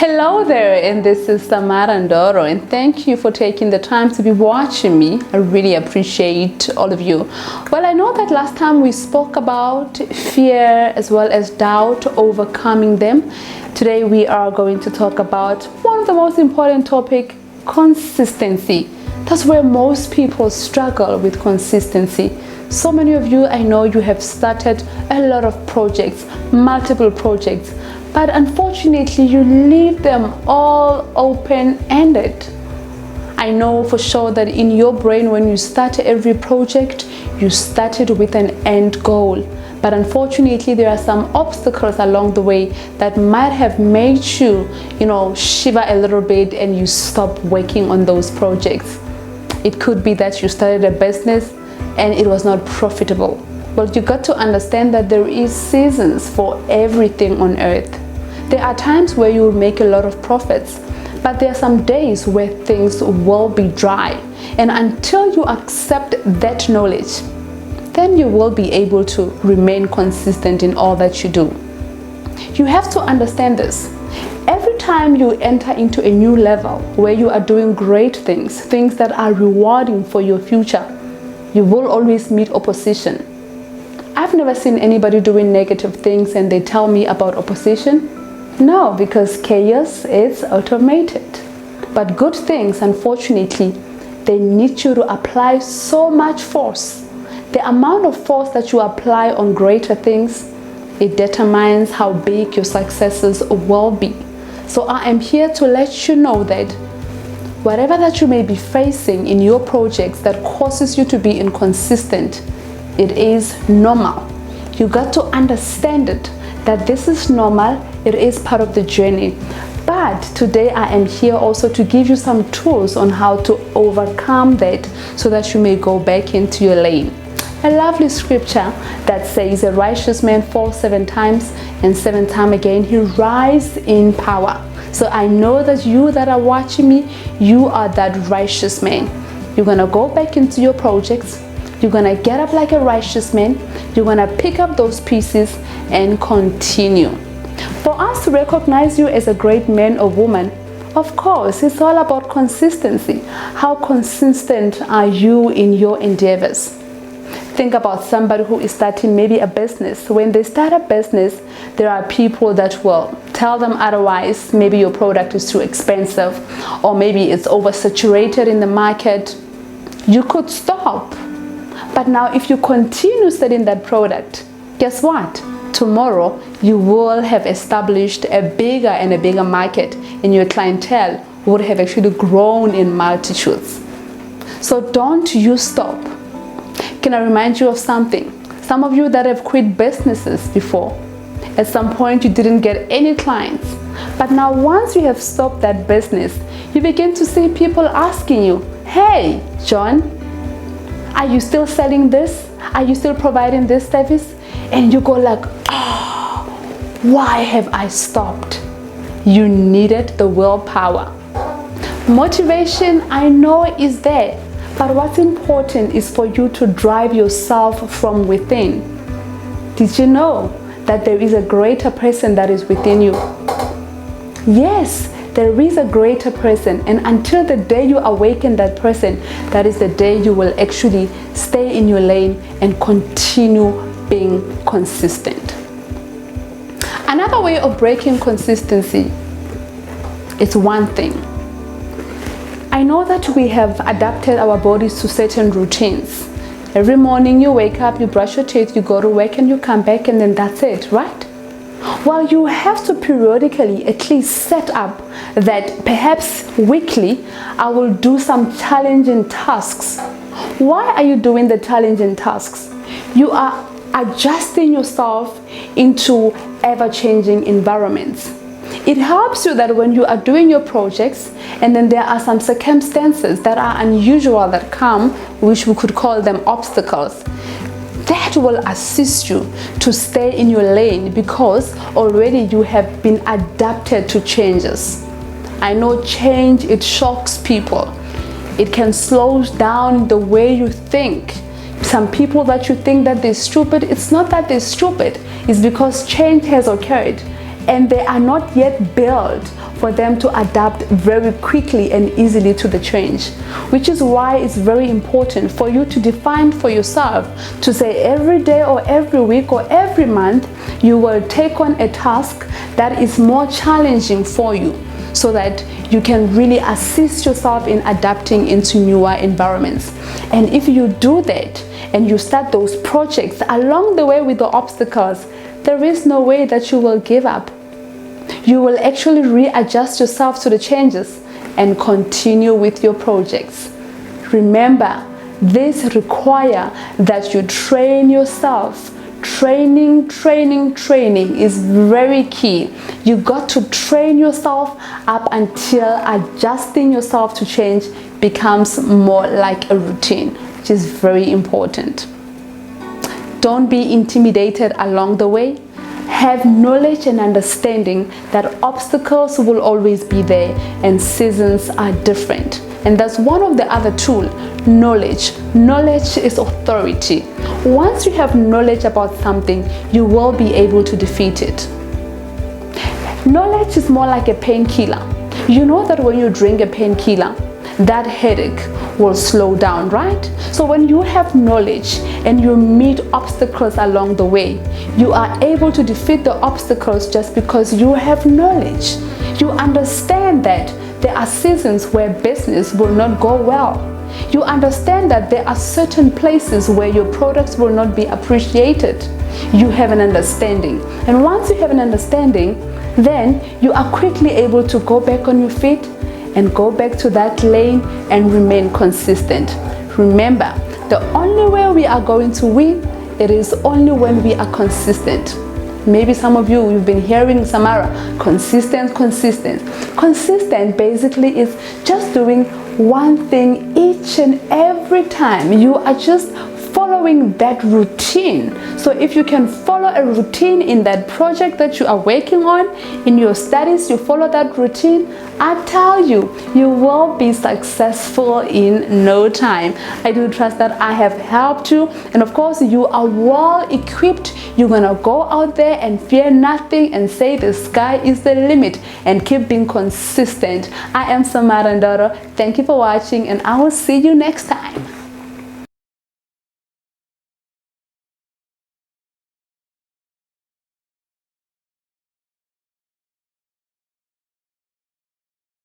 Hello there, and this is Samara Ndoro, and thank you for taking the time to be watching me. I really appreciate all of you. Well, I know that last time we spoke about fear as well as doubt, overcoming them. Today we are going to talk about one of the most important topic, consistency. That's where most people struggle with consistency. So many of you, I know you have started a lot of projects, multiple projects, but unfortunately you leave them all open-ended. I know for sure that in your brain, when you start every project, you started with an end goal. But unfortunately, there are some obstacles along the way that might have made you, shiver a little bit and you stop working on those projects. It could be that you started a business and it was not profitable. Well, you got to understand that there is seasons for everything on earth. There are times where you will make a lot of profits, but there are some days where things will be dry. And until you accept that knowledge, then you will be able to remain consistent in all that you do. You have to understand this. Every time you enter into a new level where you are doing great things, things that are rewarding for your future, you will always meet opposition. I've never seen anybody doing negative things and they tell me about opposition. No, because chaos is automated. But good things, unfortunately, they need you to apply so much force. The amount of force that you apply on greater things, it determines how big your successes will be. So I am here to let you know that whatever that you may be facing in your projects that causes you to be inconsistent, it is normal. You got to understand it, that this is normal, it is part of the journey. But today I am here also to give you some tools on how to overcome that so that you may go back into your lane. A lovely scripture that says a righteous man falls 7 times and 7 times again he rises in power. So I know that you that are watching me, you are that righteous man. You're gonna go back into your projects. You're gonna get up like a righteous man. You're gonna pick up those pieces and continue. For us to recognize you as a great man or woman, of course, it's all about consistency. How consistent are you in your endeavors? Think about somebody who is starting maybe a business. When they start a business, there are people that will tell them otherwise. Maybe your product is too expensive, or maybe it's oversaturated in the market. You could stop. But now if you continue selling that product, guess what? Tomorrow you will have established a bigger and a bigger market, and your clientele would have actually grown in multitudes. So don't you stop. Can I remind you of something? Some of you that have quit businesses before, at some point you didn't get any clients. But now once you have stopped that business, you begin to see people asking you, hey, John, are you still selling this? Are you still providing this service? And you go like, oh, why have I stopped? You needed the willpower. Motivation, I know, is there. But what's important is for you to drive yourself from within. Did you know that there is a greater person that is within you? Yes, there is a greater person, and until the day you awaken that person, that is the day you will actually stay in your lane and continue being consistent. Another way of breaking consistency is one thing. I know that we have adapted our bodies to certain routines. Every morning you wake up, you brush your teeth, you go to work and you come back, and then that's it, right? Well, you have to periodically at least set up that perhaps weekly I will do some challenging tasks. Why are you doing the challenging tasks? You are adjusting yourself into ever-changing environments. It helps you that when you are doing your projects and then there are some circumstances that are unusual that come, which we could call them obstacles, that will assist you to stay in your lane because already you have been adapted to changes. I know change, it shocks people. It can slow down the way you think. Some people that you think that they're stupid, it's not that they're stupid, it's because change has occurred. and they are not yet built for them to adapt very quickly and easily to the change, which is why it's very important for you to define for yourself to say every day or every week or every month you will take on a task that is more challenging for you, so that you can really assist yourself in adapting into newer environments. And if you do that and you start those projects along the way with the obstacles, there is no way that you will give up. You will actually readjust yourself to the changes and continue with your projects. Remember, this requires that you train yourself. Training is very key. You got to train yourself up until adjusting yourself to change becomes more like a routine, which is very important. Don't be intimidated along the way. Have knowledge and understanding that obstacles will always be there and seasons are different. And that's one of the other tools, knowledge. Knowledge is authority. Once you have knowledge about something, you will be able to defeat it. Knowledge is more like a painkiller. You know that when you drink a painkiller, that headache will slow down, right? So when you have knowledge and you meet obstacles along the way, you are able to defeat the obstacles just because you have knowledge. You understand that there are seasons where business will not go well. You understand that there are certain places where your products will not be appreciated. You have an understanding. And once you have an understanding, then you are quickly able to go back on your feet and go back to that lane and remain consistent. Remember, the only way we are going to win, it is only when we are consistent. Maybe some of you've been hearing Samara, consistent. Consistent basically is just doing one thing each and every time. You are just following that routine. So if you can follow a routine in that project that you are working on, in your studies, you follow that routine, I tell you, you will be successful in no time. I do trust that I have helped you, and of course you are well equipped. You're gonna go out there and fear nothing and say the sky is the limit and keep being consistent. I am Samara Ndoro. Thank you for watching, and I will see you next time.